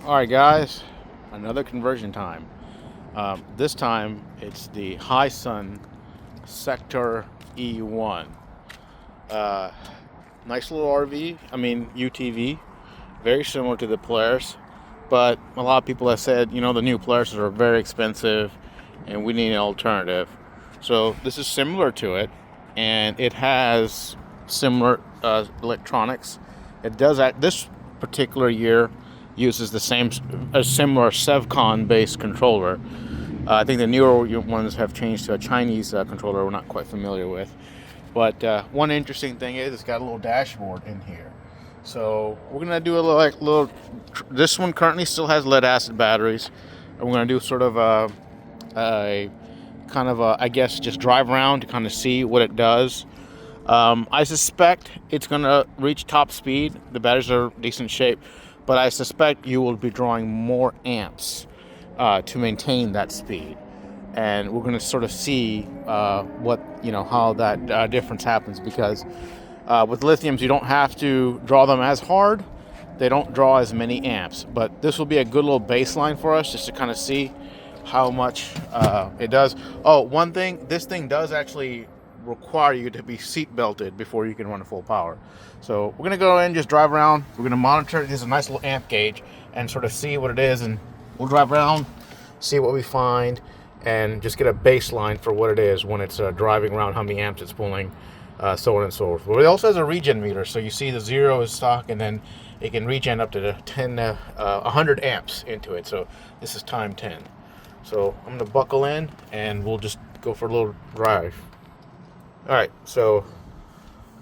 Alright guys, another conversion time. This time it's the HiSun Sector E1. Uh, nice little RV, UTV, very similar to the Polaris, but a lot of people have said, the new Polaris are very expensive and we need an alternative. So this is similar to it, and it has similar electronics. It does at this particular year uses a similar SFK based controller. I think the newer ones have changed to a Chinese controller we're not quite familiar with. But one interesting thing is it's got a little dashboard in here. So we're gonna do a little. This one currently still has lead acid batteries, and we're gonna do sort of a kind of I guess just drive around to kind of see what it does. I suspect it's gonna reach top speed. The batteries are decent shape, but I suspect you will be drawing more amps to maintain that speed. And we're going to sort of see how that difference happens, because with lithiums you don't have to draw them as hard. They don't draw as many amps, but this will be a good little baseline for us just to kind of see how much it does. Oh, one thing, this thing does actually require you to be seat belted before you can run at full power. So we're gonna go in and just drive around. We're gonna monitor. There's a nice little amp gauge and sort of see what it is, and we'll drive around, see what we find, and just get a baseline for what it is when it's driving around, how many amps it's pulling, so on and so forth. But it also has a regen meter, so you see the 0 is stock, and then it can regen up to 100 amps into it. So this is time 10. So I'm gonna buckle in and we'll just go for a little drive. Alright, so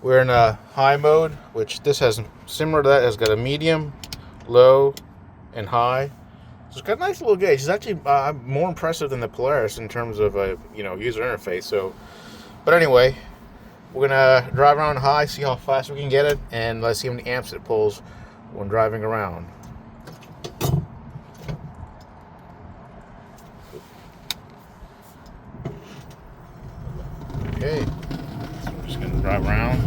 we're in a high mode, which this has similar to that. It's got a medium, low, and high. So it's got a nice little gauge. It's actually more impressive than the Polaris in terms of user interface. So, but anyway, we're gonna drive around high, see how fast we can get it, and let's see how many amps it pulls when driving around. Okay, so we're just gonna drive around.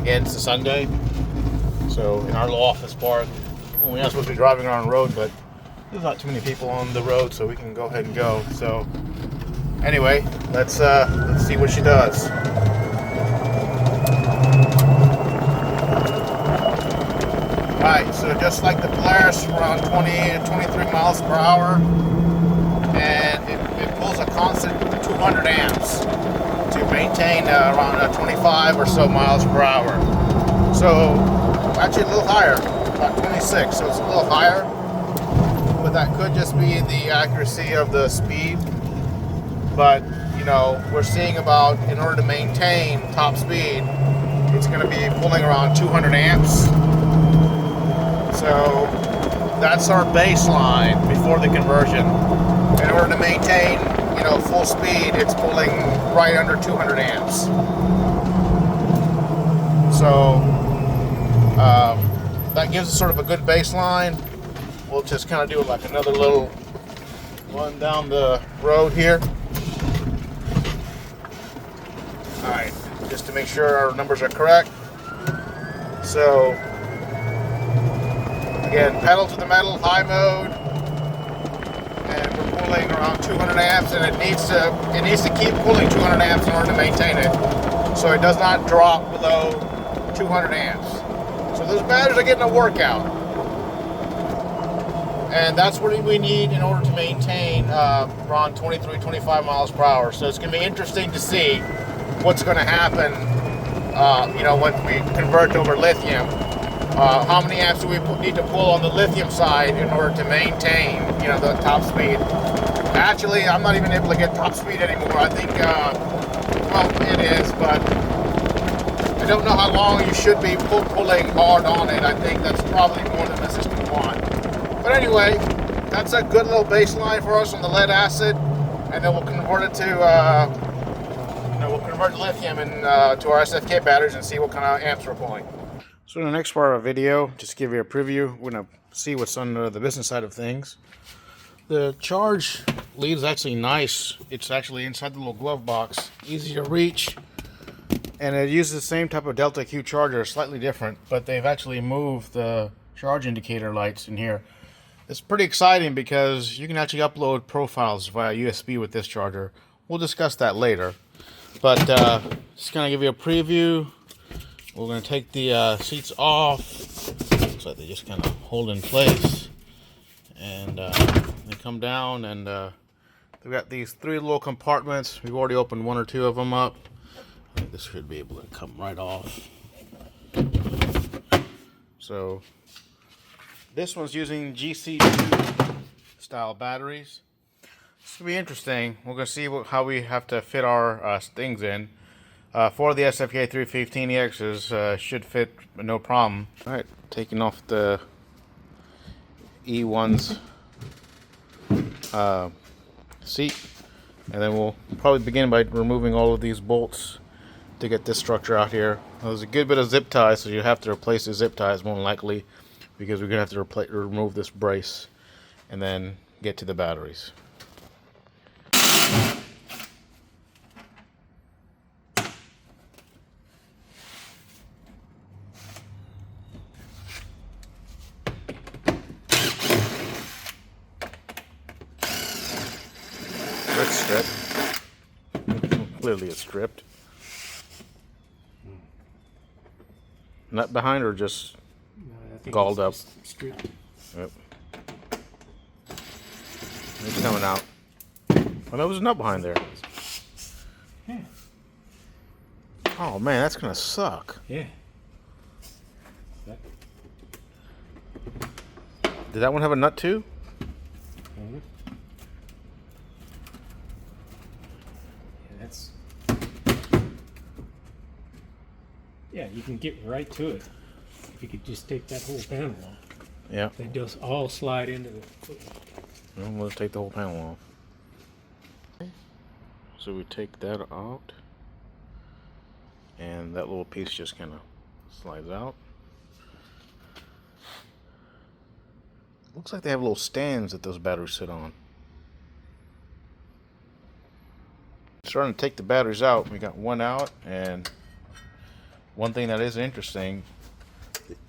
Again, it's a Sunday, so in our little office park, we're not supposed to be driving around the road, but there's not too many people on the road, so we can go ahead and go. So anyway, let's see what she does. Alright, so just like the Polaris, around 20 to 23 miles per hour, and it pulls a constant 200 amps to maintain around 25 or so miles per hour. So actually a little higher, about 26, so it's a little higher, but that could just be the accuracy of the speed. But we're seeing about, in order to maintain top speed, it's going to be pulling around 200 amps. So that's our baseline before the conversion. In order to maintain full speed, it's pulling right under 200 amps. So that gives us sort of a good baseline. We'll just kind of do like another little one down the road here. Alright, just to make sure our numbers are correct. So again, pedal to the metal, high mode, and we're pulling around 200 amps, and it needs to keep pulling 200 amps in order to maintain it, so it does not drop below 200 amps. So those batteries are getting a workout, and that's what we need in order to maintain around 23, 25 miles per hour. So it's going to be interesting to see what's going to happen, when we convert over lithium. How many amps do we need to pull on the lithium side in order to maintain, the top speed? Actually, I'm not even able to get top speed anymore. I think, it is, but I don't know how long you should be pulling hard on it. I think that's probably more than the system wants. But anyway, that's a good little baseline for us on the lead acid, and then we'll convert it to, we'll convert lithium to our SFK batteries and see what kind of amps we're pulling. So in the next part of our video, just to give you a preview, we're going to see what's on the business side of things. The charge lead is actually nice. It's actually inside the little glove box, easy to reach, and it uses the same type of Delta Q charger, slightly different, but they've actually moved the charge indicator lights in here. It's pretty exciting because you can actually upload profiles via USB with this charger. We'll discuss that later. But just going to give you a preview. We're going to take the seats off. Looks like they just kind of hold in place. And they come down, and they've got these 3 little compartments. We've already opened 1 or 2 of them up. I think this should be able to come right off. So this one's using GC2 style batteries. This will be interesting. We're going to see how we have to fit our things in. For the SFK 315EXs should fit no problem. Alright, taking off the E1's seat, and then we'll probably begin by removing all of these bolts to get this structure out here. There's a good bit of zip ties, so you have to replace the zip ties more than likely, because we're gonna have to remove this brace and then get to the batteries. It's stripped. Clearly it's stripped. Nut behind, or just galled up? Stripped. Yep. It's coming out. Well, there was a nut behind there. Yeah. Oh man, that's gonna suck. Yeah. Did that one have a nut too? Mm-hmm. That's, yeah, you can get right to it. If you could just take that whole panel off. Yeah. They just all slide into the foot. Well, let's take the whole panel off. So we take that out, and that little piece just kind of slides out. Looks like they have little stands that those batteries sit on. Starting to take the batteries out. We got one out, and one thing that is interesting,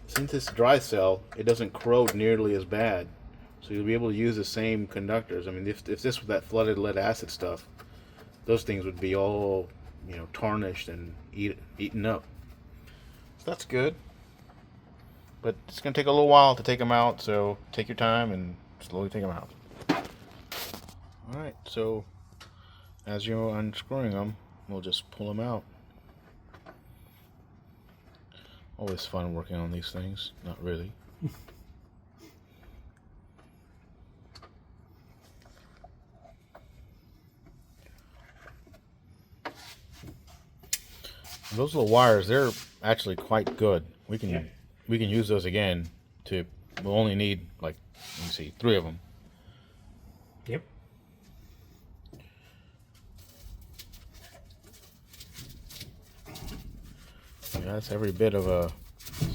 since it's dry cell, it doesn't corrode nearly as bad. So you'll be able to use the same conductors. I mean, if this was that flooded lead acid stuff, those things would be all, you know, tarnished and eaten up. So that's good. But it's going to take a little while to take them out, so take your time and slowly take them out. Alright, so as you're unscrewing them, we'll just pull them out. Always fun working on these things. Not really. Those little wires, they're actually quite good. We can use those again. We'll only need, like, let me see, 3 of them. Yep. Yeah, that's every bit of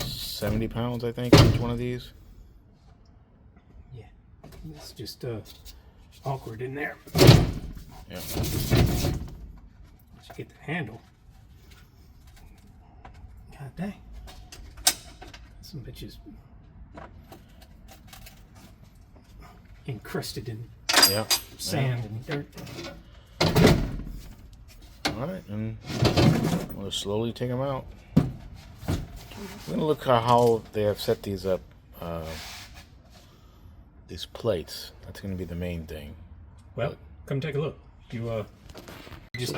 70 pounds, I think, each one of these. Yeah. It's just awkward in there. Yeah. Once you get the handle. God dang. Some bitches encrusted in sand and dirt. Alright, and we'll slowly take them out. We're going to look at how they have set these up, these plates. That's going to be the main thing. Well, come take a look. You just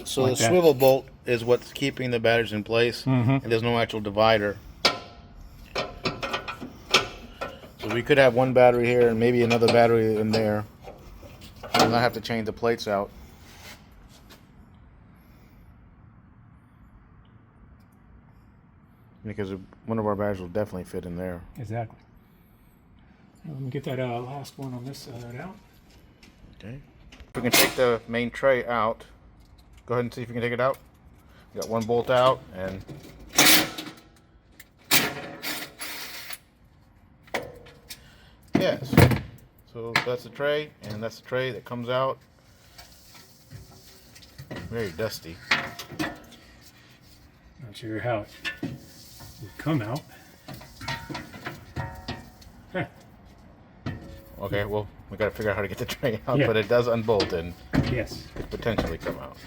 So like the swivel bolt is what's keeping the batteries in place, and there's no actual divider. So we could have one battery here and maybe another battery in there. We'll not have to change the plates out. Because one of our batteries will definitely fit in there. Exactly. Let me get that last one on this side out. Okay. We can take the main tray out. Go ahead and see if you can take it out. We got one bolt out, and yes. So that's the tray, and that's the tray that comes out. Very dusty. Not sure how it would come out. Okay, well, we gotta figure out how to get the tray out, Yeah. but it does unbolt and Yes. could potentially come out.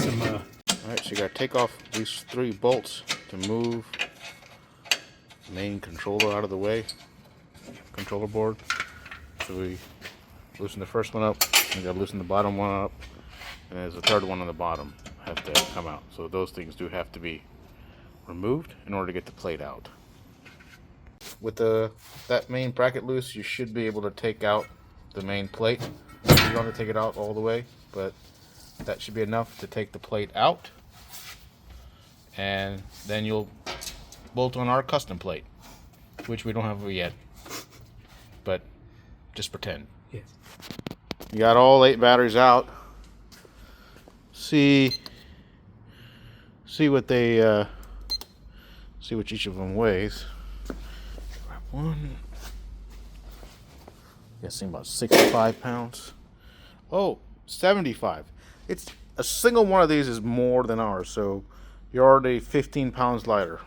Some, Alright, so you gotta take off these 3 bolts to move the main controller out of the way. Controller board. So we loosen the first one up, we gotta loosen the bottom one up, and there's a third one on the bottom have to come out. So those things do have to be removed in order to get the plate out. With that main bracket loose, you should be able to take out the main plate. You don't have to take it out all the way, but that should be enough to take the plate out. And then you'll bolt on our custom plate, which we don't have yet, but just pretend. yes. You got all 8 batteries out. See what they see what each of them weighs. One, guessing about 65 pounds. Oh, 75. It's a single one of these is more than ours, so you're already 15 pounds lighter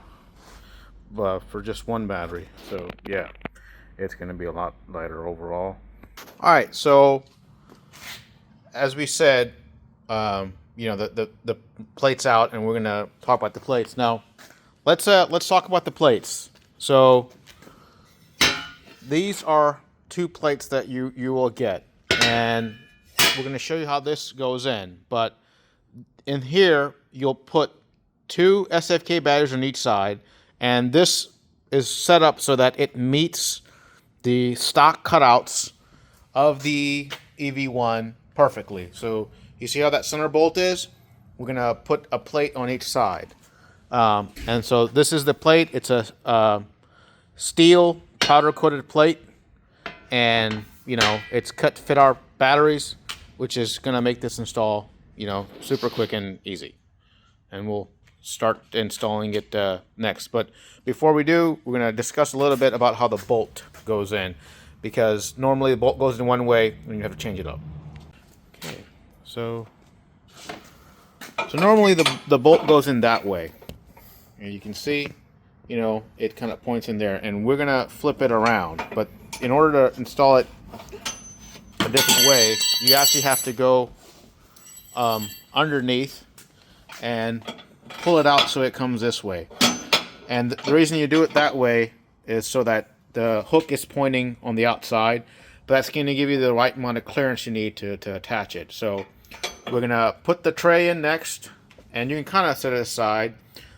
for just one battery. So yeah, it's going to be a lot lighter overall. All right, so as we said, you know, the plate's out, and we're going to talk about the plates now. Let's talk about the plates. So these are 2 plates that you will get, and we're going to show you how this goes in. But in here, you'll put 2 SFK batteries on each side, and this is set up so that it meets the stock cutouts of the EV1 perfectly. So you see how that center bolt is? We're going to put a plate on each side. And so this is the plate. It's a steel powder coated plate, and you know, it's cut to fit our batteries, which is going to make this install, you know, super quick and easy. And we'll start installing it next. But before we do, we're going to discuss a little bit about how the bolt goes in, because normally the bolt goes in one way and you have to change it up. Okay, so normally the bolt goes in that way, and you can see, you know, it kind of points in there, and we're gonna flip it around. But in order to install it a different way, you actually have to go underneath and pull it out so it comes this way. And the reason you do it that way is so that the hook is pointing on the outside, but that's going to give you the right amount of clearance you need to attach it. So we're going to put the tray in next, and you can kind of set it aside.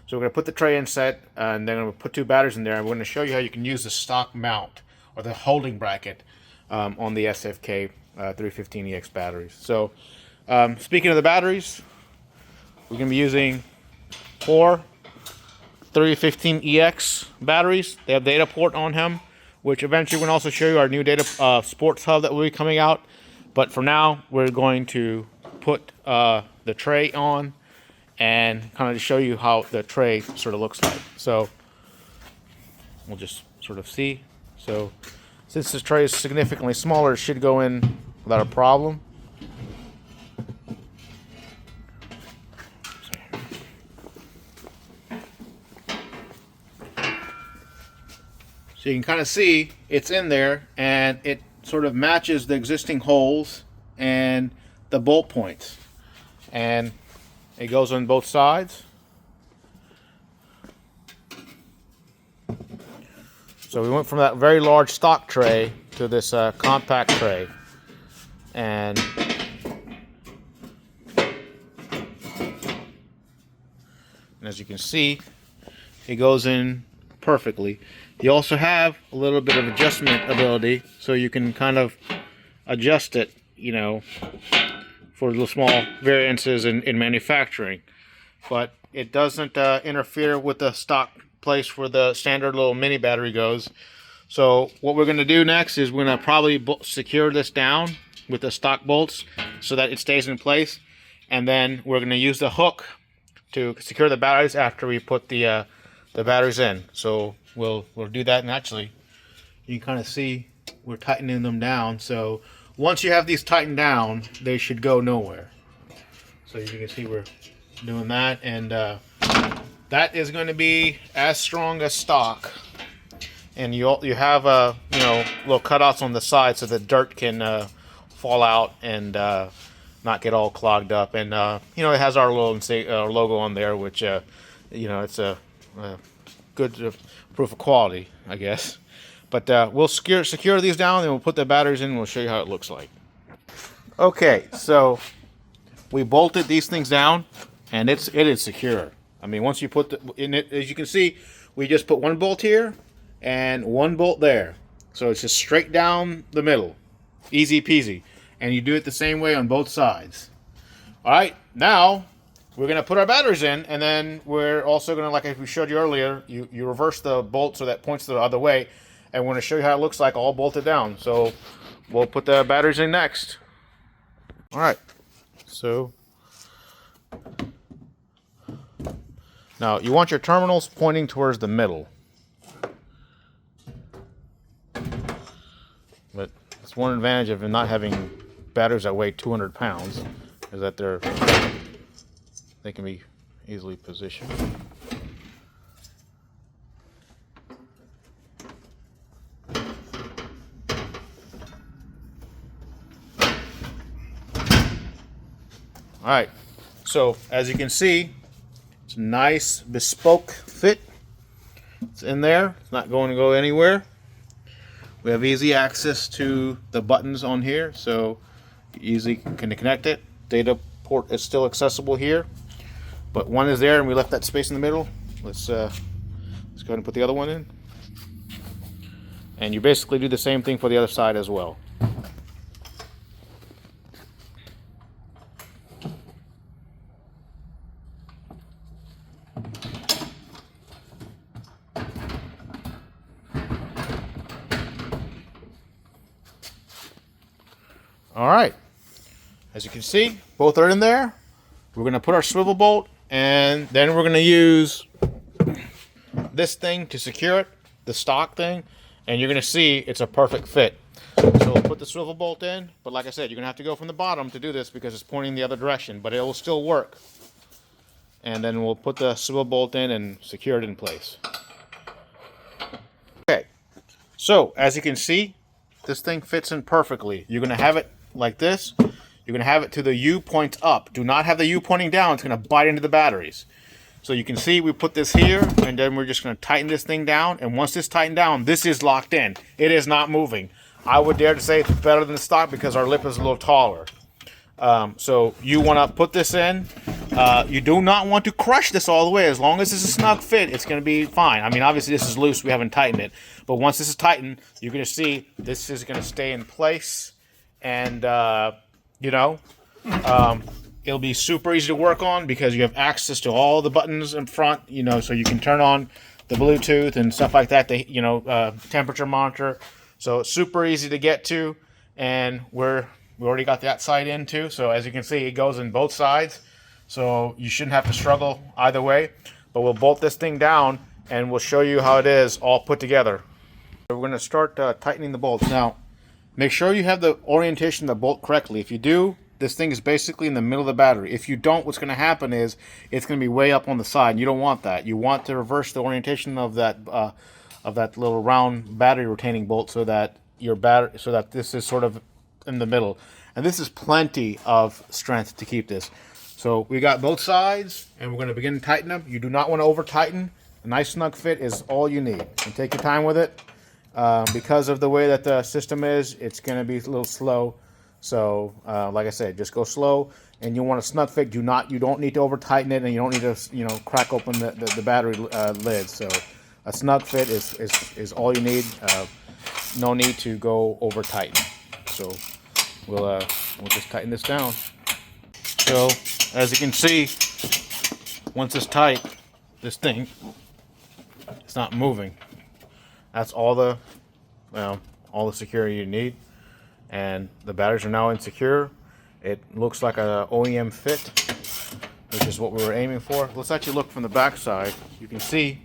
So we're going to put the tray in set, and then we'll put 2 batteries in there, and we're going to show you how you can use the stock mount or the holding bracket on the SFK 315EX batteries. So speaking of the batteries, we're going to be using 4 315EX batteries. They have data port on them, which eventually we'll also show you our new data sports hub that will be coming out. But for now, we're going to put the tray on and kind of show you how the tray sort of looks like. So we'll just sort of see. So since this tray is significantly smaller, it should go in without a problem. So you can kind of see it's in there, and it sort of matches the existing holes and the bolt points, and it goes on both sides. So we went from that very large stock tray to this compact tray, and as you can see, it goes in perfectly. You also have a little bit of adjustment ability, so you can kind of adjust it, you know, for little small variances in manufacturing. But it doesn't interfere with the stock place where the standard little mini battery goes. So what we're going to do next is we're going to probably secure this down with the stock bolts so that it stays in place, and then we're going to use the hook to secure the batteries after we put the batteries in. So we'll do that, and actually you can kind of see we're tightening them down. So once you have these tightened down, they should go nowhere. So you can see we're doing that, and that is going to be as strong as stock. and you have you know, little cutouts on the side so the dirt can fall out and not get all clogged up. And you know, it has our little logo on there, which you know, it's a good proof of quality, I guess. But we'll secure these down, and we'll put the batteries in, and we'll show you how it looks like. Okay, so we bolted these things down, and it is secure. I mean, once you put in it, as you can see, we just put one bolt here and one bolt there. So it's just straight down the middle. Easy peasy. And you do it the same way on both sides. All right, now we're going to put our batteries in, and then we're also going to, like we showed you earlier, you reverse the bolt so that points the other way, and we're going to show you how it looks like all bolted down. So we'll put the batteries in next. All right, so now you want your terminals pointing towards the middle. But it's one advantage of not having batteries that weigh 200 pounds is that they can be easily positioned. All right, so as you can see, it's a nice bespoke fit. It's in there. It's not going to go anywhere. We have easy access to the buttons on here, so you easily can connect it. Data port is still accessible here, but one is there, and we left that space in the middle. Let's go ahead and put the other one in, and you basically do the same thing for the other side as well. All right, as you can see, both are in there. We're going to put our swivel bolt, and then we're going to use this thing to secure it, the stock thing, and you're going to see it's a perfect fit. So we'll put the swivel bolt in, but like I said, you're going to have to go from the bottom to do this because it's pointing the other direction, but it will still work. And then we'll put the swivel bolt in and secure it in place. Okay, so as you can see, this thing fits in perfectly. You're going to have it like this. You're going to have it to the U points up. Do not have the U pointing down. It's going to bite into the batteries. So you can see we put this here, and then we're just going to tighten this thing down. And once it's tightened down, this is locked in. It is not moving. I would dare to say it's better than the stock because our lip is a little taller. So you want to put this in. You do not want to crush this all the way. As long as it's a snug fit, it's going to be fine. I mean, obviously this is loose. We haven't tightened it. But once this is tightened, you're going to see this is going to stay in place. And, you know, it'll be super easy to work on because you have access to all the buttons in front, you know, so you can turn on the Bluetooth and stuff like that, the, you know, temperature monitor. So it's super easy to get to, and we already got that side in too. So as you can see, it goes in both sides. So you shouldn't have to struggle either way. But we'll bolt this thing down, and we'll show you how it is all put together. So we're going to start tightening the bolts. Now, make sure you have the orientation of the bolt correctly. If you do, this thing is basically in the middle of the battery. If you don't, what's going to happen is it's going to be way up on the side. You don't want that. You want to reverse the orientation of that little round battery retaining bolt so that this is sort of in the middle. And this is plenty of strength to keep this. So we got both sides, and we're going to begin to tighten them. You do not want to over tighten. A nice snug fit is all you need. And take your time with it. Because of the way that the system is, it's going to be a little slow. So, like I said, just go slow, and you want a snug fit. You don't need to over tighten it, and you don't need to, you know, crack open the battery lid. So, a snug fit is all you need. No need to go over tighten. So, we'll just tighten this down. So, as you can see, once it's tight, this thing, it's not moving. That's all the security you need. And the batteries are now insecure. It looks like a OEM fit, which is what we were aiming for. Let's actually look from the back side. You can see,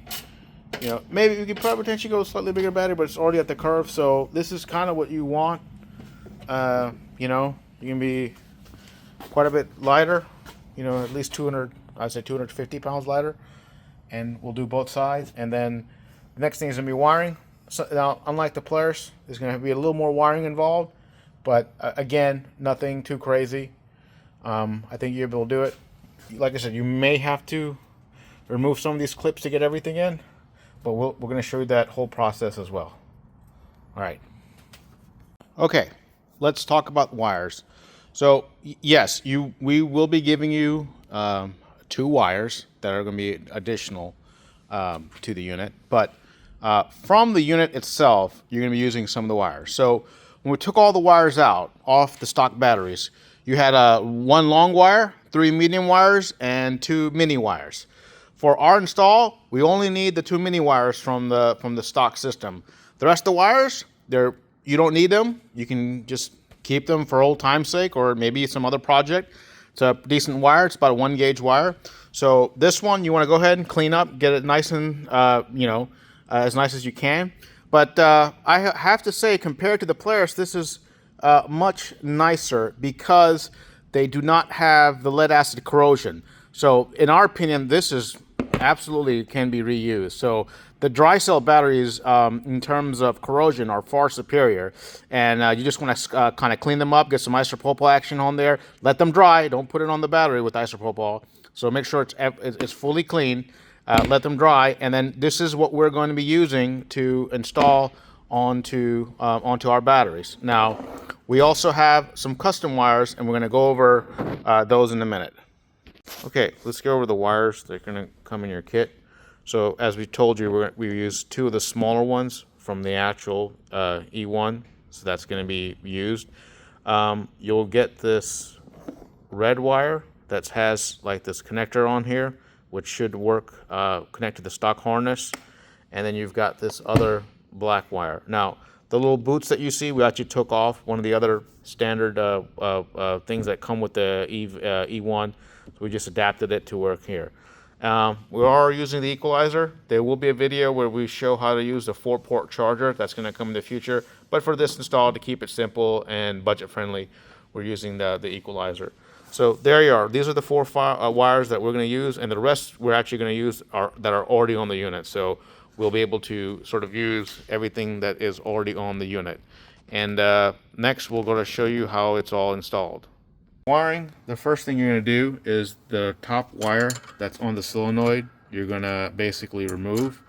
you know, maybe you could probably potentially go a slightly bigger battery, but it's already at the curve. So this is kind of what you want. You know, you can be quite a bit lighter, you know, at least 200, I'd say 250 pounds lighter. And we'll do both sides. And then the next thing is going to be wiring. So now, unlike the Polaris, there's going to be a little more wiring involved, but again, nothing too crazy. I think you'll be able to do it. Like I said, you may have to remove some of these clips to get everything in, but we're going to show you that whole process as well. All right. Okay, let's talk about wires. So yes, we will be giving you 2 wires that are going to be additional to the unit, but from the unit itself, you're going to be using some of the wires. So when we took all the wires out off the stock batteries, you had 1 long wire, 3 medium wires, and 2 mini wires. For our install, we only need the 2 mini wires from the stock system. The rest of the wires, you don't need them. You can just keep them for old time's sake, or maybe some other project. It's a decent wire. It's about a 1 gauge wire. So this one, you want to go ahead and clean up, get it nice and as nice as you can. But I have to say, compared to the Polaris, this is much nicer because they do not have the lead acid corrosion. So in our opinion, this is absolutely can be reused. So the dry cell batteries, in terms of corrosion, are far superior. And you just want to kind of clean them up, get some isopropyl action on there, let them dry. Don't put it on the battery with isopropyl. So make sure it's fully clean. Let them dry, and then this is what we're going to be using to install onto our batteries. Now, we also have some custom wires, and we're going to go over those in a minute. Okay, let's go over the wires that are going to come in your kit. So as we told you, we use 2 of the smaller ones from the actual E1, so that's going to be used. You'll get this red wire that has like this connector on here, which should work, connect to the stock harness. And then you've got this other black wire. Now, the little boots that you see, we actually took off one of the other standard things that come with the E1. So we just adapted it to work here. We are using the equalizer. There will be a video where we show how to use the 4-port charger. That's going to come in the future. But for this install, to keep it simple and budget friendly, we're using the equalizer. So there you are. These are the 4 wires that we're going to use, and the rest we're actually going to use that are already on the unit. So we'll be able to sort of use everything that is already on the unit. And next, we're going to show you how it's all installed. Wiring, the first thing you're going to do is the top wire that's on the solenoid, you're going to basically remove.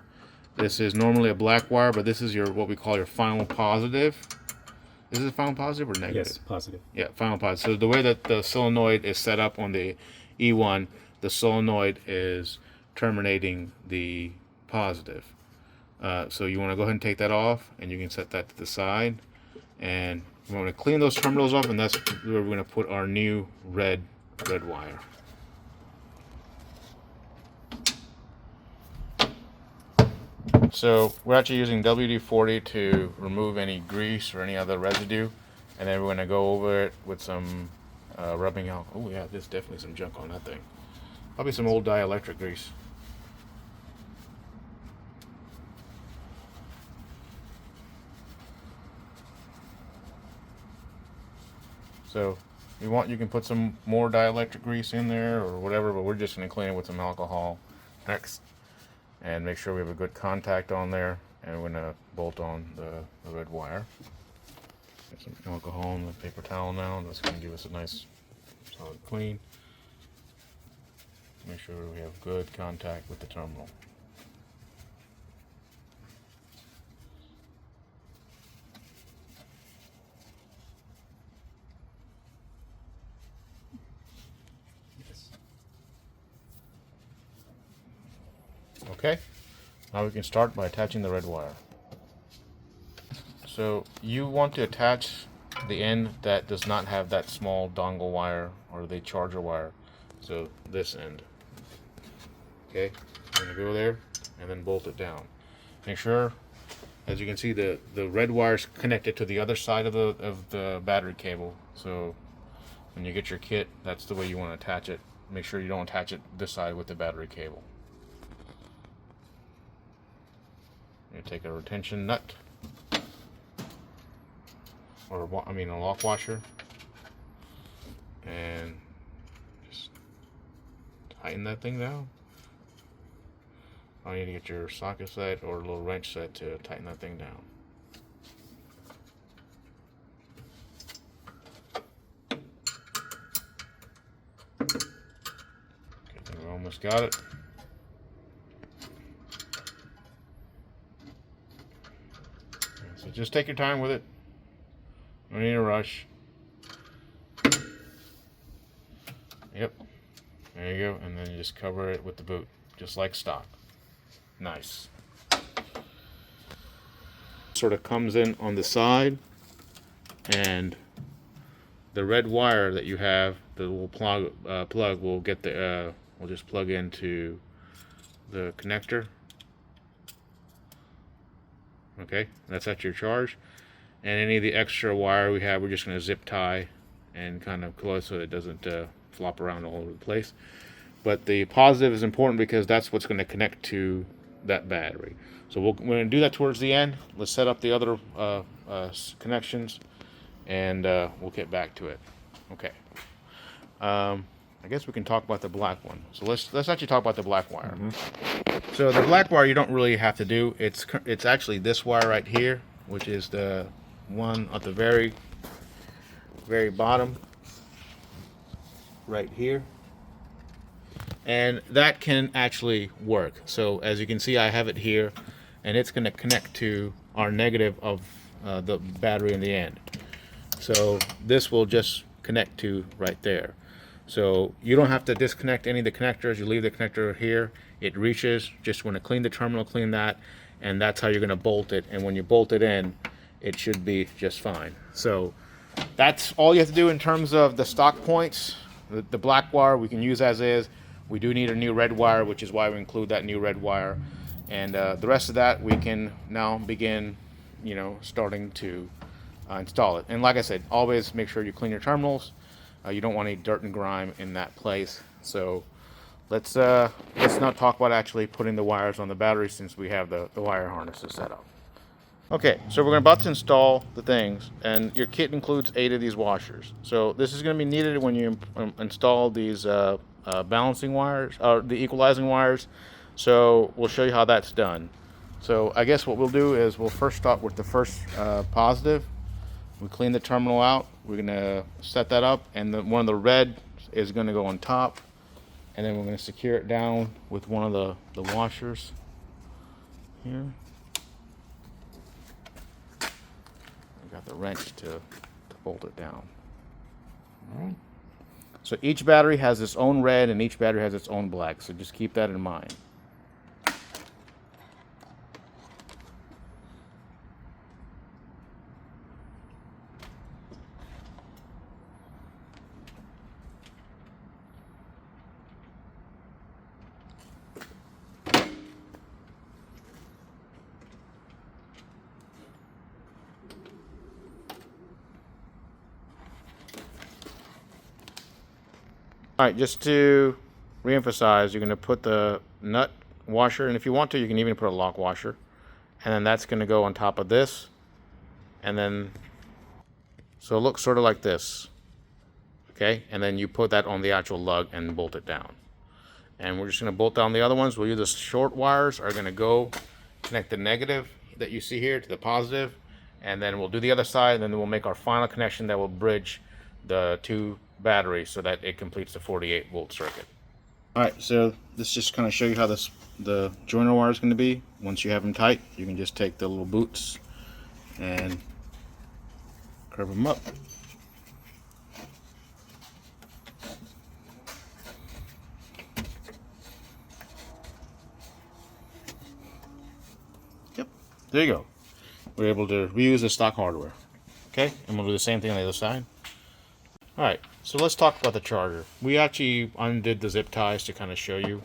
This is normally a black wire, but this is what we call your final positive. Is it final positive or negative? Yes, positive. Yeah, final positive. So the way that the solenoid is set up on the E1, the solenoid is terminating the positive. So you want to go ahead and take that off, and you can set that to the side. And we want to clean those terminals off, and that's where we're going to put our new red wire. So we're actually using WD-40 to remove any grease or any other residue, and then we're going to go over it with some rubbing alcohol. Oh yeah, there's definitely some junk on that thing. Probably some old dielectric grease. So you can put some more dielectric grease in there or whatever, but we're just going to clean it with some alcohol next and make sure we have a good contact on there, and we're going to bolt on the red wire. Get some alcohol on the paper towel now, and that's going to give us a nice solid clean. Make sure we have good contact with the terminal. Okay, now we can start by attaching the red wire. So you want to attach the end that does not have that small dongle wire or the charger wire. So this end. Okay, I'm going to go there and then bolt it down. Make sure, as you can see, the red wire is connected to the other side of the battery cable. So when you get your kit, that's the way you want to attach it. Make sure you don't attach it this side with the battery cable. You take a retention nut, or a lock washer, and just tighten that thing down. I need to get your socket set or a little wrench set to tighten that thing down. Okay, I think we almost got it. So just take your time with it. No need to rush. Yep. There you go. And then you just cover it with the boot, just like stock. Nice. Sort of comes in on the side, and the red wire that you have, the little plug will get the will just plug into the connector. Okay, that's at your charge. And any of the extra wire we have, we're just going to zip tie and kind of close so it doesn't flop around all over the place. But the positive is important because that's what's going to connect to that battery. So we're going to do that towards the end. Let's set up the other connections, and we'll get back to it. Okay. I guess we can talk about the black one. So let's actually talk about the black wire. So the black wire you don't really have to do. It's actually this wire right here, which is the one at the very bottom right here. And that can actually work. So as you can see, I have it here, and it's going to connect to our negative of the battery in the end. So this will just connect to right there. So you don't have to disconnect any of the connectors. You leave the connector here. It reaches. Just want to clean the terminal, clean that, and that's how you're going to bolt it. And when you bolt it in, it should be just fine. So that's all you have to do in terms of the stock points. The black wire we can use as is. We do need a new red wire, which is why we include that new red wire. And the rest of that we can now begin, starting to install it. And like I said, always make sure you clean your terminals. You don't want any dirt and grime in that place. So let's not talk about actually putting the wires on the battery, since we have the wire harnesses set up. Okay, so we're about to install the things, and your kit includes 8 of these washers. So this is going to be needed when you install these balancing wires, or the equalizing wires. So we'll show you how that's done. So I guess what we'll do is we'll first start with the first positive. We clean the terminal out. We're going to set that up, and one of the red is going to go on top, and then we're going to secure it down with one of the washers here. We got the wrench to bolt it down. All right. So each battery has its own red, and each battery has its own black, so just keep that in mind. All right, just to reemphasize, you're going to put the nut washer, and if you want to, you can even put a lock washer, and then that's going to go on top of this, and then, so it looks sort of like this, okay, and then you put that on the actual lug and bolt it down. And we're just going to bolt down the other ones. We'll use the short wires are going to go connect the negative that you see here to the positive, and then we'll do the other side, and then we'll make our final connection that will bridge the two batteries so that it completes the 48-volt circuit. All right, so this just kind of show you how the joiner wire is going to be. Once you have them tight, you can just take the little boots and curve them up. Yep, there you go. We're able to reuse the stock hardware. Okay, and we'll do the same thing on the other side. All right, so let's talk about the charger. We actually undid the zip ties to kind of show you,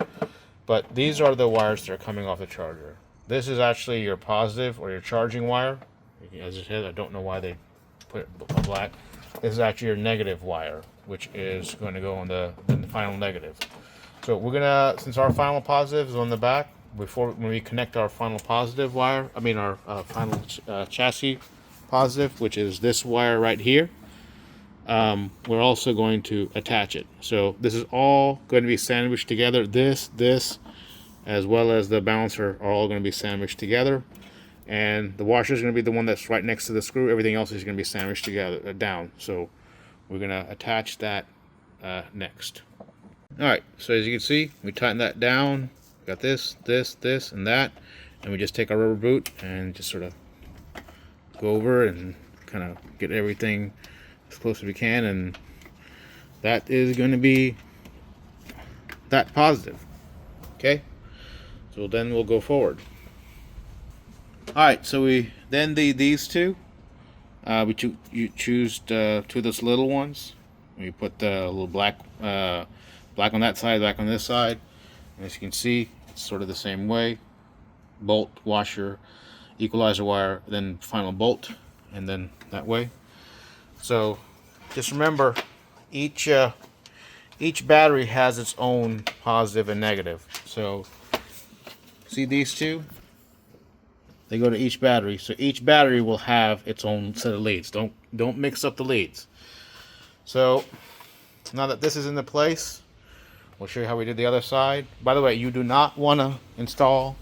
but these are the wires that are coming off the charger. This is actually your positive or your charging wire. As it is, I don't know why they put it black. This is actually your negative wire, which is going to go on the final negative. So we're gonna, since our final positive is on the back, when we connect our final positive wire, our final chassis positive, which is this wire right here, we're also going to attach it. So this is all going to be sandwiched together. This, as well as the balancer are all going to be sandwiched together. And the washer is going to be the one that's right next to the screw. Everything else is going to be sandwiched together down. So we're going to attach that next. All right, so as you can see, we tighten that down. We got this, and that. And we just take our rubber boot and just sort of go over and kind of get everything as close as we can. And that is going to be that positive. Okay, so then we'll go forward. All right, so we then these two. You choose two of those little ones. We put the little black on that side, black on this side. And as you can see, it's sort of the same way. Bolt, washer, equalizer wire, then final bolt, and then that way. So just remember, each battery has its own positive and negative. So see these two? They go to each battery. So each battery will have its own set of leads. Don't mix up the leads. So now that this is into place, we'll show you how we did the other side. By the way, you do not want to install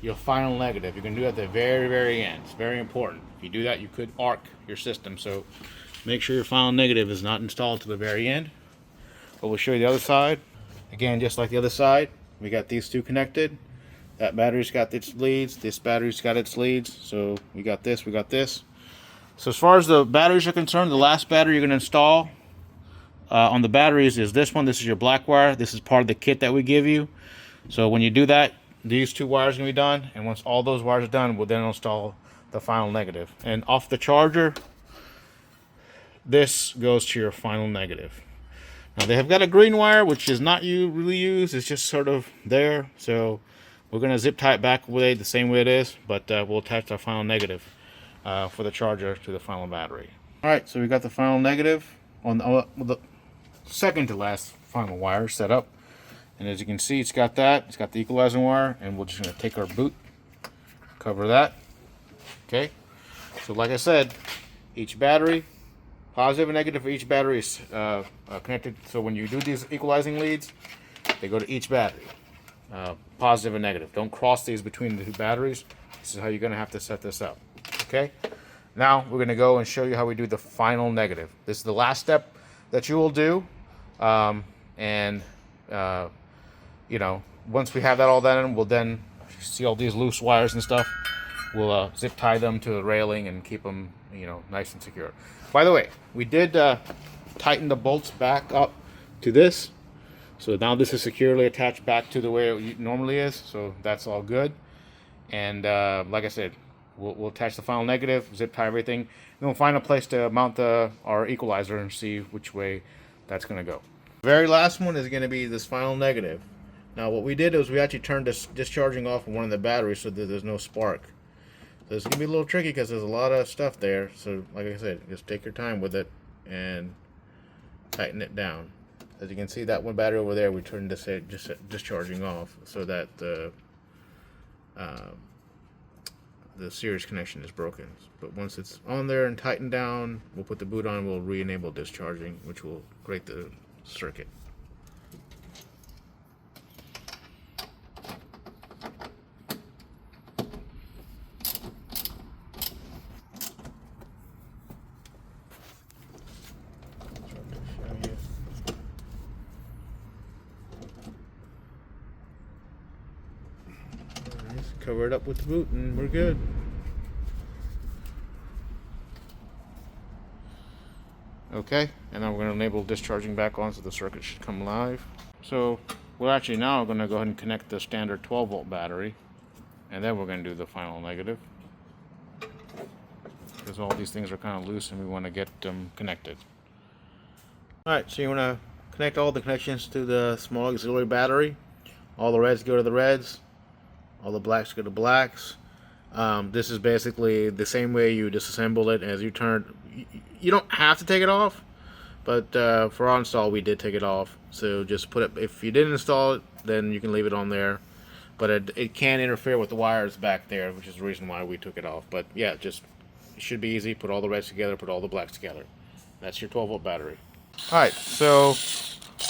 your final negative. You're going to do it at the very, very end. It's very important. If you do that, you could arc your system. So make sure your final negative is not installed to the very end. But we'll show you the other side. Again, just like the other side, we got these two connected. That battery's got its leads. This battery's got its leads. So we got this, we got this. So as far as the batteries are concerned, the last battery you're going to install on the batteries is this one. This is your black wire. This is part of the kit that we give you. So when you do that, these two wires are going to be done. And once all those wires are done, we'll then install the final negative. And off the charger, this goes to your final negative. Now they have got a green wire, which is not really used. It's just sort of there. So we're going to zip tie it back the same way it is. But we'll attach our final negative for the charger to the final battery. All right, so we got the final negative on the second to last final wire set up. And as you can see, it's got that. It's got the equalizer wire. And we're just going to take our boot, cover that. Okay. So like I said, each battery, positive and negative for each battery is connected. So when you do these equalizing leads, they go to each battery, positive and negative. Don't cross these between the two batteries. This is how you're going to have to set this up. Okay. Now we're going to go and show you how we do the final negative. This is the last step that you will do. You know, once we have that all done, we'll then see all these loose wires and stuff. We'll zip tie them to the railing and keep them, you know, nice and secure. By the way, we did tighten the bolts back up to this. So now this is securely attached back to the way it normally is. So that's all good. And like I said, we'll attach the final negative, zip tie everything, and we'll find a place to mount our equalizer and see which way that's going to go. The very last one is going to be this final negative. Now what we did is we actually turned this discharging off of one of the batteries so that there's no spark. So it's going to be a little tricky because there's a lot of stuff there. So like I said, just take your time with it and tighten it down. As you can see, that one battery over there, we turned this just discharging off so that the series connection is broken. But once it's on there and tightened down, we'll put the boot on, we'll re-enable discharging, which will create the circuit. Cover it up with the boot and we're good. Okay, and now we're going to enable discharging back on so the circuit should come live. So we're actually now going to go ahead and connect the standard 12 volt battery, and then we're going to do the final negative, because all these things are kind of loose and we want to get them connected. Alright, so you want to connect all the connections to the small auxiliary battery. All the reds go to the reds. All the blacks go to blacks. This is basically the same way you disassemble it as you turn. You don't have to take it off, but for our install we did take it off. So just put it. If you didn't install it, then you can leave it on there. But it can interfere with the wires back there, which is the reason why we took it off. But yeah, it should be easy. Put all the reds together. Put all the blacks together. That's your 12 volt battery. All right. So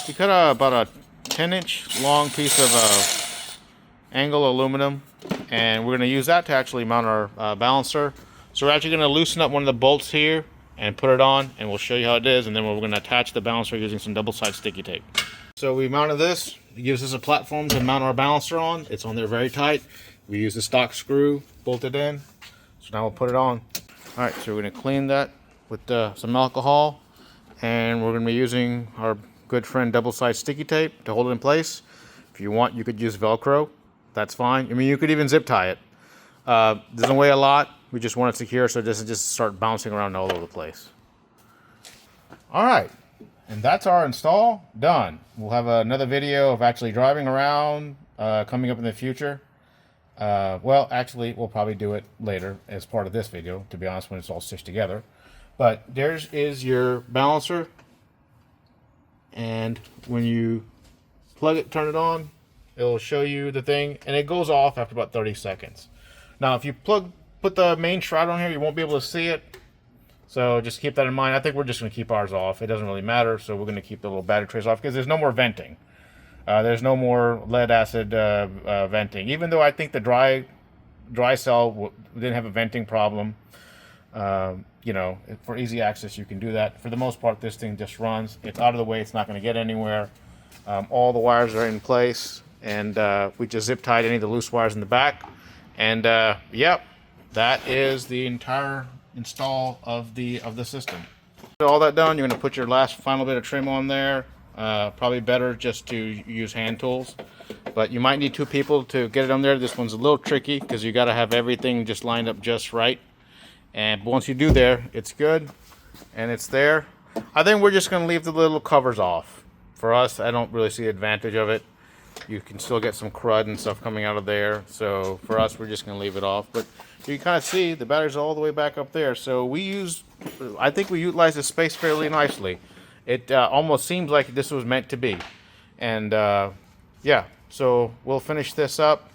we cut about a 10-inch long piece of angle aluminum, and we're going to use that to actually mount our balancer. So we're actually going to loosen up one of the bolts here and put it on, and we'll show you how it is, and then we're going to attach the balancer using some double-sided sticky tape. So we mounted this. It gives us a platform to mount our balancer on. It's on there very tight. We use the stock screw, bolted in. So now we'll put it on. All right, so we're going to clean that with some alcohol, and we're going to be using our good friend double-sided sticky tape to hold it in place. If you want, you could use Velcro. That's fine. I mean, you could even zip tie it. Doesn't weigh a lot. We just want it secure so it doesn't just start bouncing around all over the place. All right, and that's our install done. We'll have another video of actually driving around coming up in the future. Well, actually, we'll probably do it later as part of this video, to be honest, when it's all stitched together. But there's is your balancer, and when you plug it, turn it on, it'll show you the thing, and it goes off after about 30 seconds. Now, if you put the main shroud on here, you won't be able to see it. So just keep that in mind. I think we're just going to keep ours off. It doesn't really matter, so we're going to keep the little battery trays off because there's no more venting. There's no more lead acid venting. Even though I think the dry cell didn't have a venting problem. You know, for easy access, you can do that. For the most part, this thing just runs. It's out of the way. It's not going to get anywhere. All the wires are in place, and we just zip tied any of the loose wires in the back. And yep, that is the entire install of the system. All that done, you're going to put your last final bit of trim on there. Probably better just to use hand tools, but you might need two people to get it on there. This one's a little tricky because you got to have everything just lined up just right. And once you do there, it's good, and it's there. I think we're just going to leave the little covers off. For us, I don't really see the advantage of it. You can still get some crud and stuff coming out of there. So for us, we're just going to leave it off. But you can kind of see the battery's all the way back up there. So I think we utilize the space fairly nicely. It almost seems like this was meant to be. And yeah, so we'll finish this up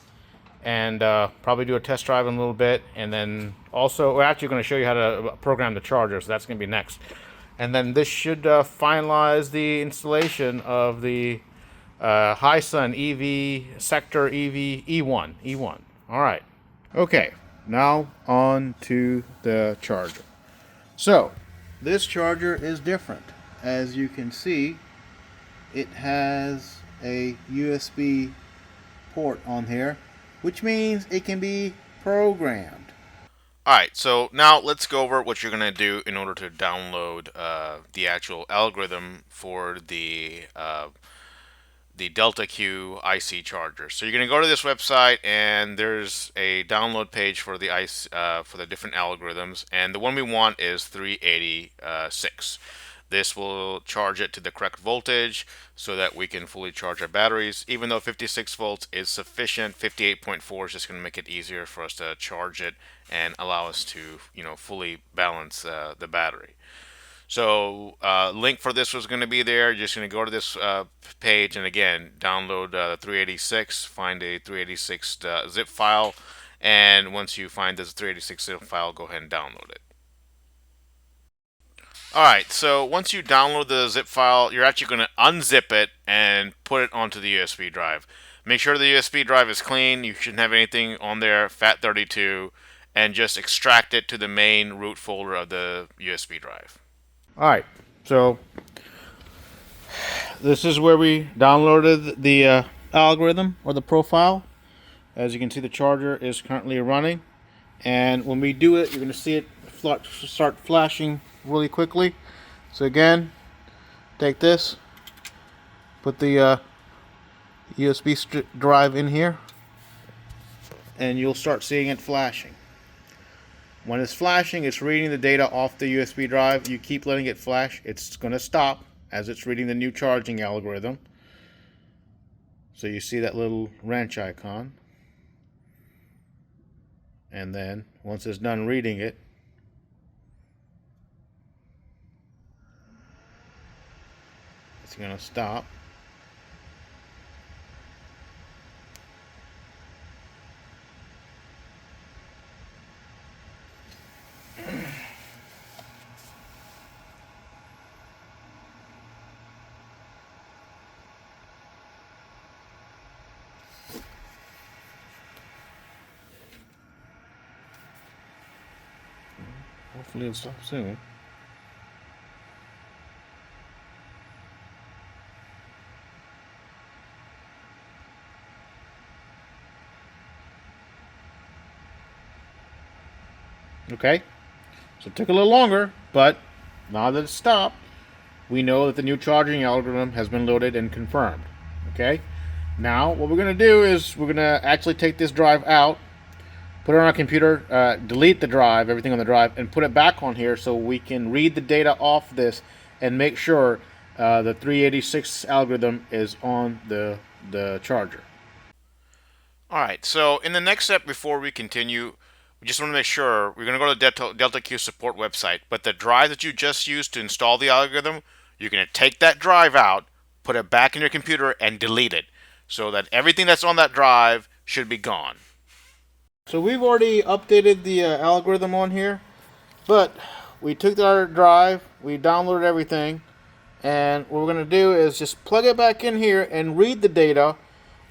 and probably do a test drive in a little bit. And then also, we're actually going to show you how to program the charger. So that's going to be next. And then this should finalize the installation of the HiSun EV Sector EV E1. All right. Okay. Now on to the charger. So this charger is different. As you can see, it has a USB port on here, which means it can be programmed. Alright, so now let's go over what you're going to do in order to download the actual algorithm for the Delta Q IC charger. So you're going to go to this website, and there's a download page for the for the different algorithms, and the one we want is 386. This will charge it to the correct voltage so that we can fully charge our batteries. Even though 56 volts is sufficient, 58.4 is just going to make it easier for us to charge it and allow us to, fully balance the battery. So link for this was going to be there. You're just going to go to this page, and again, download the 386, find a 386 zip file, and once you find this 386 zip file, go ahead and download it. Alright, so once you download the zip file, you're actually going to unzip it and put it onto the USB drive. Make sure the USB drive is clean. You shouldn't have anything on there, FAT32, and just extract it to the main root folder of the USB drive. Alright, so this is where we downloaded the algorithm or the profile. As you can see, the charger is currently running, and when we do it, you're going to see it start flashing really quickly. So again, take this, put the USB drive in here, and you'll start seeing it flashing. When it's flashing, it's reading the data off the USB drive. You keep letting it flash. It's going to stop as it's reading the new charging algorithm. So you see that little wrench icon. And then once it's done reading it, it's going to stop. Hopefully it'll stop soon. Okay, so it took a little longer, but now that it's stopped, we know that the new charging algorithm has been loaded and confirmed. Okay, now what we're going to do is we're going to actually take this drive out, put it on our computer, delete the drive, everything on the drive, and put it back on here so we can read the data off this and make sure the 386 algorithm is on the charger. All right, so in the next step before we continue, we just want to make sure we're going to go to the Delta Q support website, but the drive that you just used to install the algorithm, you're going to take that drive out, put it back in your computer, and delete it so that everything that's on that drive should be gone. So we've already updated the algorithm on here, but we took our drive, we downloaded everything, and what we're going to do is just plug it back in here and read the data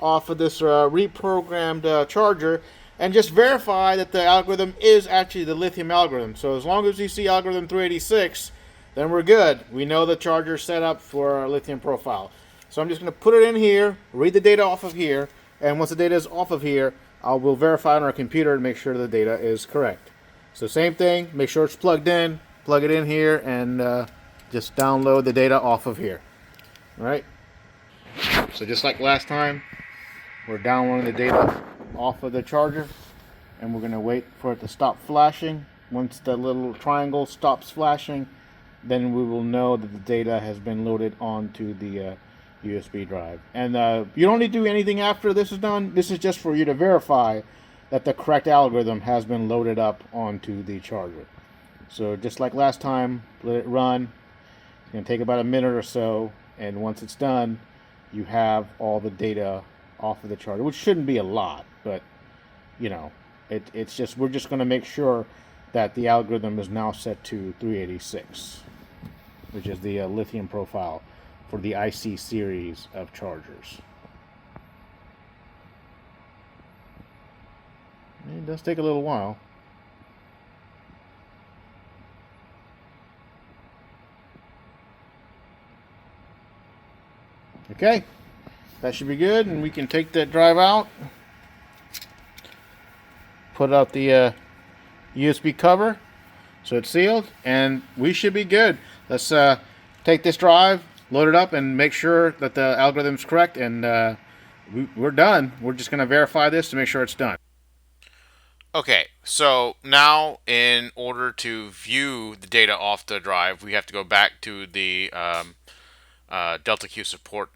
off of this reprogrammed charger and just verify that the algorithm is actually the Lithium algorithm. So as long as you see algorithm 386, then we're good. We know the charger is set up for our Lithium profile. So I'm just going to put it in here, read the data off of here, and once the data is off of here, we'll verify on our computer to make sure the data is correct. So same thing, make sure it's plugged in, plug it in here, and just download the data off of here. All right. So just like last time, we're downloading the data off of the charger, and we're going to wait for it to stop flashing. Once the little triangle stops flashing, then we will know that the data has been loaded onto the USB drive. And you don't need to do anything after this is done. This is just for you to verify that the correct algorithm has been loaded up onto the charger. So just like last time, let it run. It's going to take about a minute or so, and once it's done, you have all the data off of the charger, which shouldn't be a lot, but you know, it's just, we're just going to make sure that the algorithm is now set to 386, which is the Lithium profile for the IC series of chargers. It does take a little while. Okay, that should be good, and we can take that drive out, put out the USB cover so it's sealed, and we should be good. Let's take this drive, load it up, and make sure that the algorithm's correct, and we're done. We're just going to verify this to make sure it's done. Okay, so now in order to view the data off the drive, we have to go back to the Delta Q support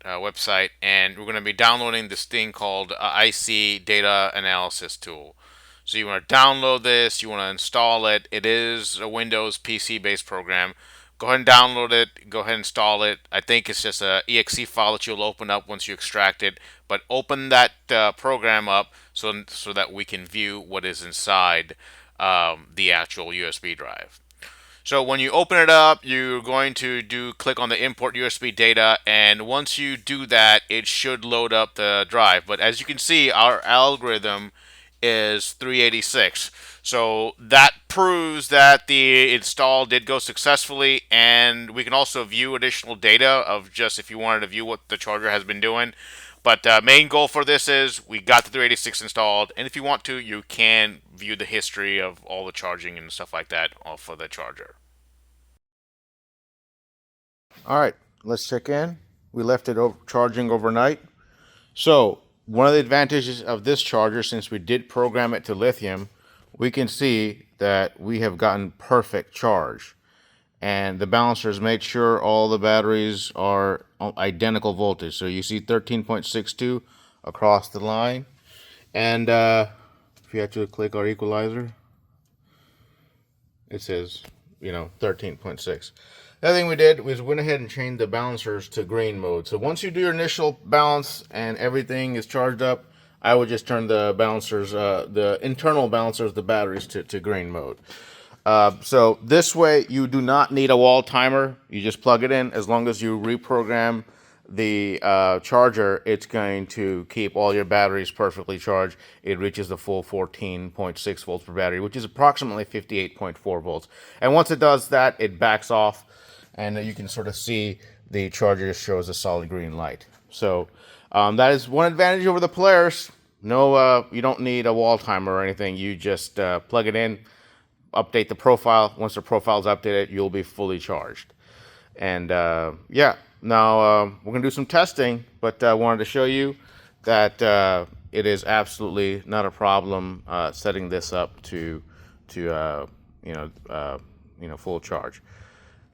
website, and we're going to be downloading this thing called IC Data Analysis Tool. So you want to download this, you want to install it. It is a Windows PC based program. Go ahead and download it, go ahead and install it. I think it's just a exe file that you'll open up once you extract it, but open that program up so that we can view what is inside the actual USB drive. So when you open it up, you're going to click on the import USB data, and once you do that, it should load up the drive. But as you can see, our algorithm is 386. So that proves that the install did go successfully, and we can also view additional data of just if you wanted to view what the charger has been doing. But main goal for this is we got the 386 installed, and if you want to, you can view the history of all the charging and stuff like that off of the charger. All right, let's check in. We left it charging overnight. So one of the advantages of this charger, since we did program it to lithium, we can see that we have gotten perfect charge. And the balancers made sure all the batteries are identical voltage. So you see 13.62 across the line. And if you actually click our equalizer, it says, 13.6. The other thing we did was went ahead and changed the balancers to green mode. So once you do your initial balance and everything is charged up, I would just turn the balancers, the internal balancers, the batteries to green mode. So this way you do not need a wall timer. You just plug it in as long as you reprogram the charger, it's going to keep all your batteries perfectly charged. It reaches the full 14.6 volts per battery, which is approximately 58.4 volts. And once it does that, it backs off, and you can sort of see the charger just shows a solid green light. So that is one advantage over the Polaris. No, you don't need a wall timer or anything. You just plug it in, update the profile. Once the profile is updated, you'll be fully charged. And yeah, now we're gonna do some testing, but I wanted to show you that it is absolutely not a problem setting this up to full charge.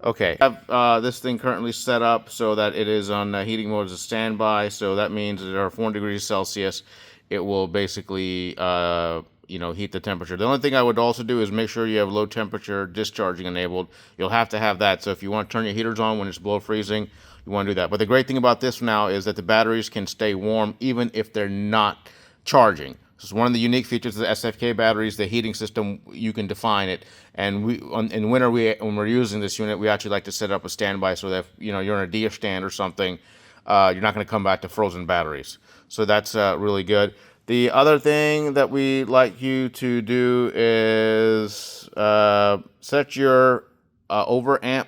Okay, I have this thing currently set up so that it is on heating mode as a standby. So that means that at 4 degrees Celsius, it will basically heat the temperature. The only thing I would also do is make sure you have low temperature discharging enabled. You'll have to have that. So if you want to turn your heaters on when it's below freezing, you want to do that. But the great thing about this now is that the batteries can stay warm even if they're not charging. This is one of the unique features of the SFK batteries. The heating system, you can define it. And in winter, when we're using this unit, we actually like to set up a standby so that if you're in a deer stand or something, you're not going to come back to frozen batteries. So that's really good. The other thing that we like you to do is set your overamp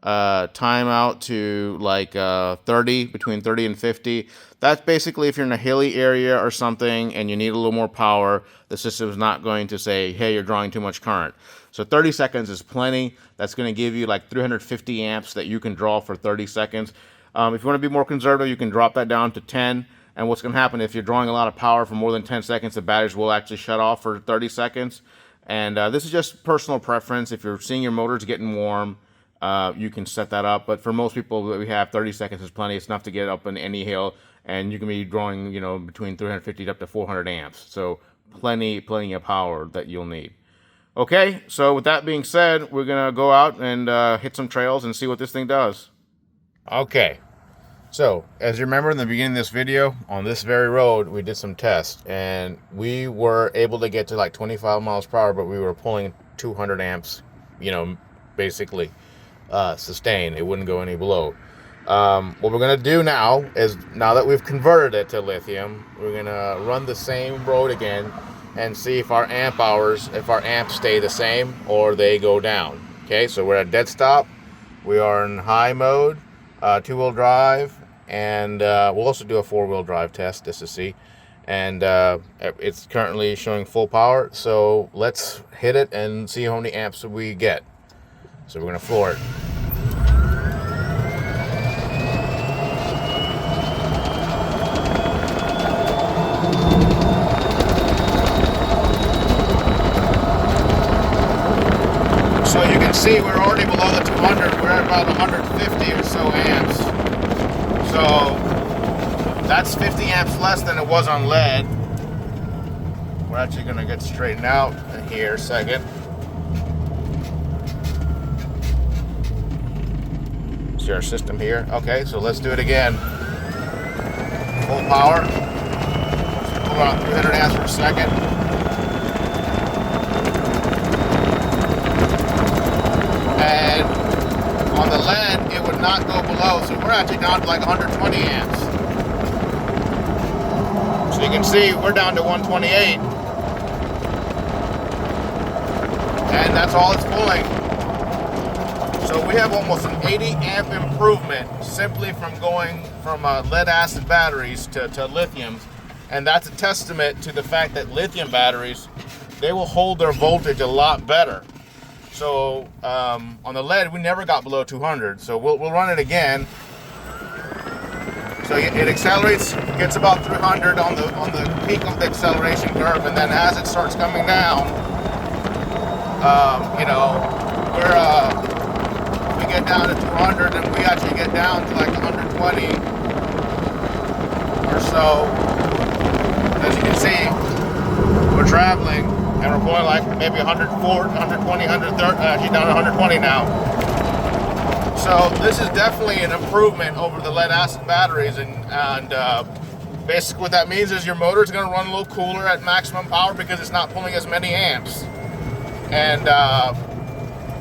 timeout to like 30, between 30 and 50. That's basically if you're in a hilly area or something and you need a little more power, the system is not going to say, hey, you're drawing too much current. So 30 seconds is plenty. That's going to give you like 350 amps that you can draw for 30 seconds. If you want to be more conservative, you can drop that down to 10. And what's going to happen if you're drawing a lot of power for more than 10 seconds, the batteries will actually shut off for 30 seconds. And this is just personal preference. If you're seeing your motors getting warm, you can set that up. But for most people that we have, 30 seconds is plenty. It's enough to get up in any hill. And you can be drawing, between 350 up to 400 amps. So plenty of power that you'll need. Okay, so with that being said, we're going to go out and hit some trails and see what this thing does. Okay. So, as you remember in the beginning of this video, on this very road, we did some tests, and we were able to get to like 25 miles per hour, but we were pulling 200 amps, basically sustained. It wouldn't go any below. What we're going to do now is, now that we've converted it to lithium, we're going to run the same road again and see if our amps stay the same or they go down. Okay, so we're at dead stop. We are in high mode. 2-wheel drive, and we'll also do a 4-wheel drive test just to see. And it's currently showing full power, so let's hit it and see how many amps we get. So we're going to floor it. So you can see we're already below the 200. We're at about 150 or so amps. So that's 50 amps less than it was on lead. We're actually going to get straightened out in here a second. See our system here. Okay, so let's do it again. Full power. Pull around 300 amps per second. And on the lead, it would not go below, so we're actually down to like 120 amps. So you can see we're down to 128. And that's all it's pulling. So we have almost an 80 amp improvement simply from going from lead acid batteries to lithiums. And that's a testament to the fact that lithium batteries, they will hold their voltage a lot better. So on the lead, we never got below 200. So we'll run it again. So it accelerates, gets about 300 on the peak of the acceleration curve, and then as it starts coming down, we get down to 200, and we actually get down to like 120 or so. As you can see, we're traveling. And we're pulling like maybe 104, 120, 130, actually down to 120 now. So this is definitely an improvement over the lead acid batteries. And basically what that means is your motor is going to run a little cooler at maximum power because it's not pulling as many amps. And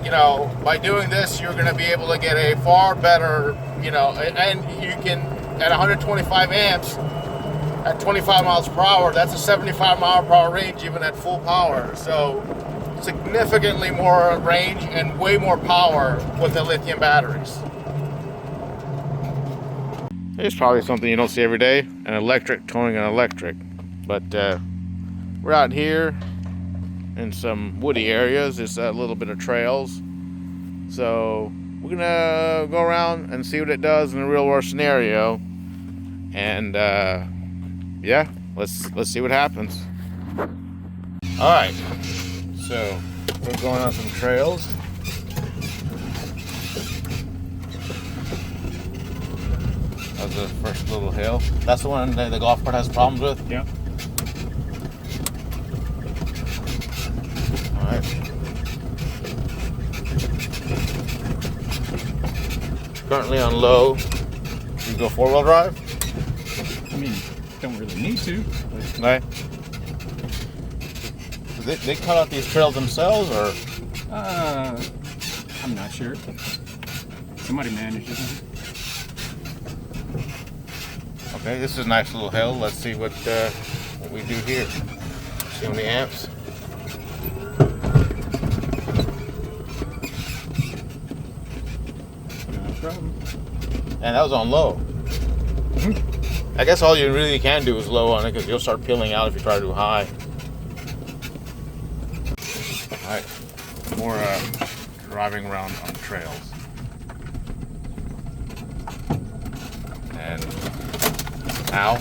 you know, by doing this, you're going to be able to get a far better, you know, and you can, at 125 amps, at 25 miles per hour, that's a 75 mile per hour range even at full power. So significantly more range and way more power with the lithium batteries. It's probably something you don't see every day, an electric towing an electric. But we're out here in some woody areas. It's a little bit of trails. So we're gonna go around and see what it does in a real world scenario. And yeah, let's see what happens. All right, so we're going on some trails. That's the first little hill. That's the one that the golf cart has problems with? Yeah. All right. Currently on low. You go four-wheel drive? I mean, don't really need to. But... Right. They cut out these trails themselves, or? I'm not sure. Somebody manages them. Okay, this is a nice little hill. Let's see what we do here. See how many amps? No problem. And that was on low. I guess all you really can do is low on it, because you'll start peeling out if you try to do high. All right, more driving around on trails. And ow.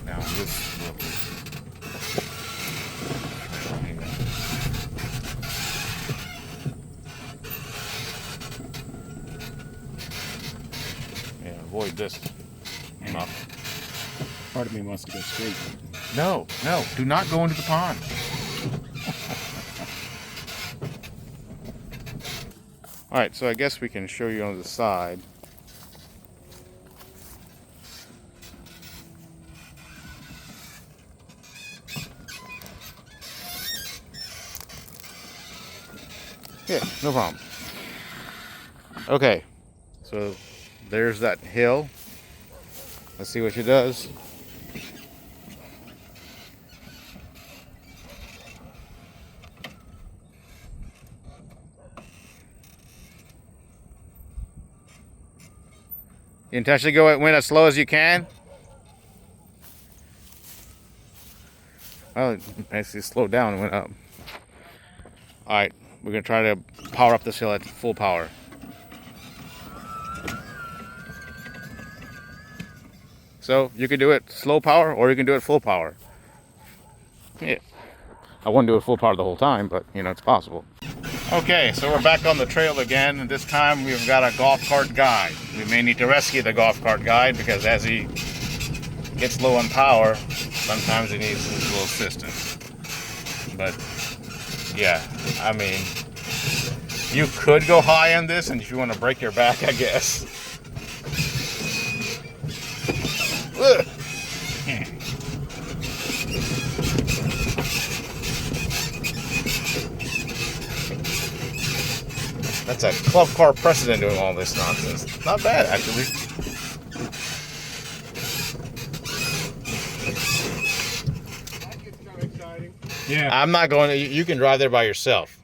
Now this little trail here. Yeah, avoid this. Up. Part of me wants to go straight. No, do not go into the pond. All right, so I guess we can show you on the side. Yeah, no problem. Okay, so there's that hill. Let's see what she does. You intentionally went as slow as you can? Well, it basically slowed down and went up. Alright, we're going to try to power up this hill at full power. So, you can do it slow power or you can do it full power. Yeah. I wouldn't do it full power the whole time, but, you know, it's possible. Okay, so we're back on the trail again, and this time we've got a golf cart guide. We may need to rescue the golf cart guide because as he gets low on power, sometimes he needs a little assistance. But, yeah, I mean, you could go high on this, and if you want to break your back, I guess. Ugh. That's a club car precedent doing all this nonsense. Not bad, actually. That gets kind of exciting. Yeah. I'm not going to. You can drive there by yourself.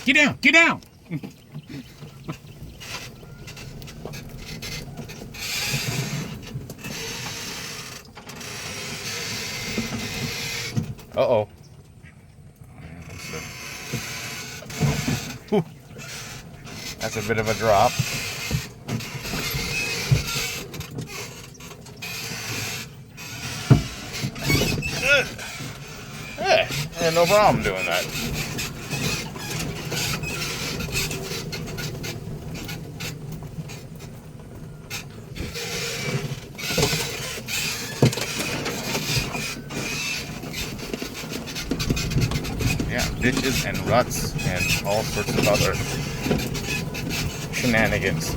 Get down! Get down! Uh-oh. That's a bit of a drop. Yeah, no problem doing that. Yeah, ditches and ruts and all sorts of other shenanigans.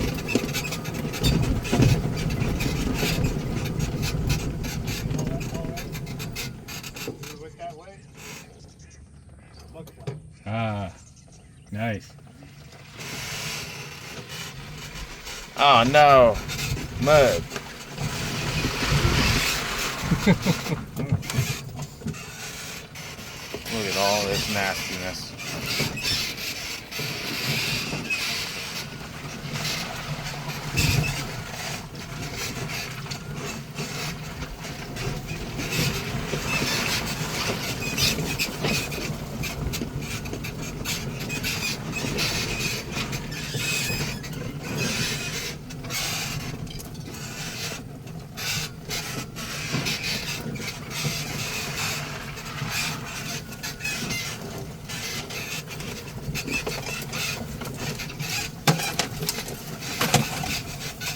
Oh no, mud. Look at all this nastiness.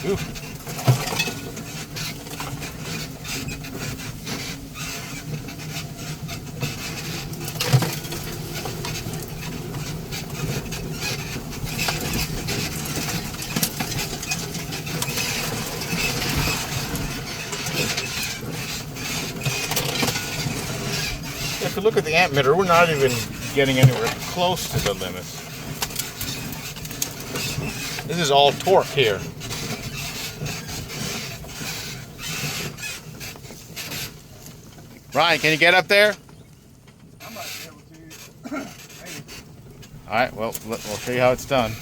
Oof. If you look at the ammeter, we're not even getting anywhere close to the limits. This is all torque here. Ryan, can you get up there? I might be able to. Maybe. All right, well, we'll show you how it's done.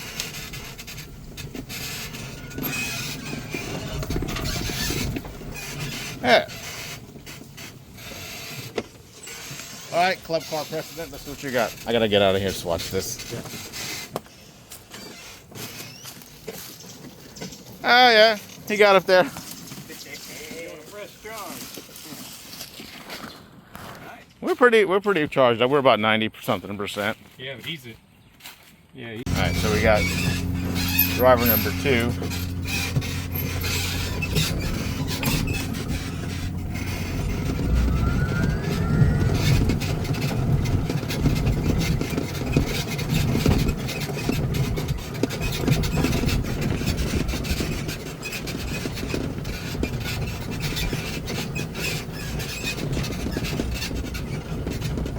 Yeah. All right, club car precedent, that's what you got. I gotta get out of here to watch this. Yeah. Oh yeah, he got up there. You want to press charge? We're pretty charged up. We're about 90-something%. Yeah, but he's it. Yeah. All right, so we got driver number 2.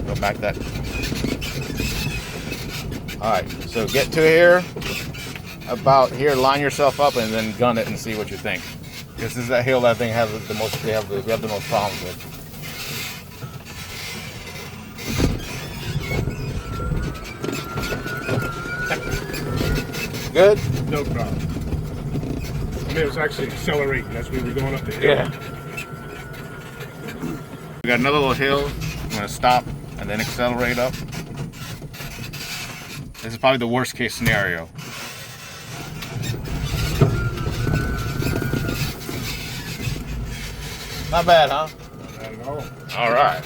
Go back that. All right, so get to here, about here, line yourself up, and then gun it and see what you think. This is that hill that I think have the most. We have the most problems with. Good. No problem. I mean, it was actually accelerating as we were going up the hill. Yeah. We got another little hill. I'm gonna stop and then accelerate up. This is probably the worst case scenario. Not bad, huh? Not bad at all. All right.